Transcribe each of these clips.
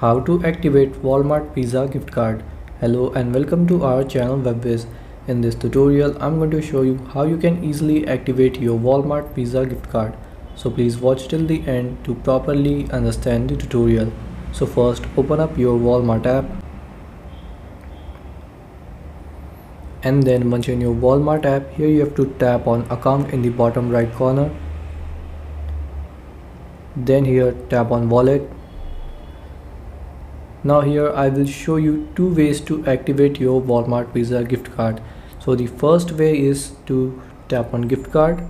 How to activate Walmart Visa gift card. Hello and welcome to our channel Whizz. In this tutorial I'm going to show you how you can easily activate your Walmart Visa gift card. So please watch till the end to properly understand the tutorial. So first open up your Walmart app, and then once you're in your Walmart app, here you have to tap on account in the bottom right corner. Then here tap on wallet. Now here I will show you two ways to activate your Walmart Visa gift card. So the first way is to tap on gift card,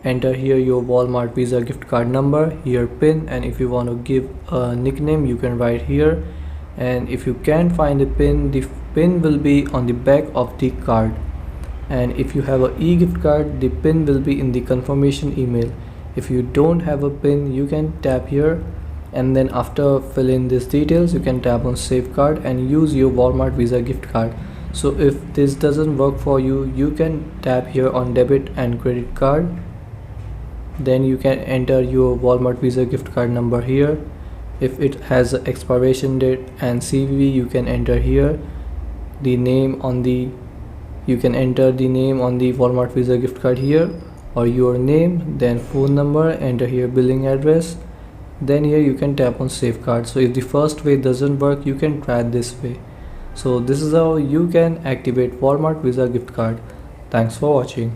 enter here your Walmart Visa gift card number, here PIN, and if you want to give a nickname you can write here, and if you can't find the PIN will be on the back of the card, and if you have a e-gift card the PIN will be in the confirmation email. If you don't have a PIN you can tap here, and then after fill in these details you can tap on save card and use your Walmart Visa gift card. So if this doesn't work for you, you can tap here on debit and credit card, then you can enter your Walmart Visa gift card number here. If it has an expiration date and CVV you can enter here the name on the, you can enter the name on the Walmart Visa gift card here or your name, then phone number, enter here billing address, then here you can tap on save card. So if the first way doesn't work you can try this way. So this is how you can activate Walmart Visa gift card. Thanks for watching.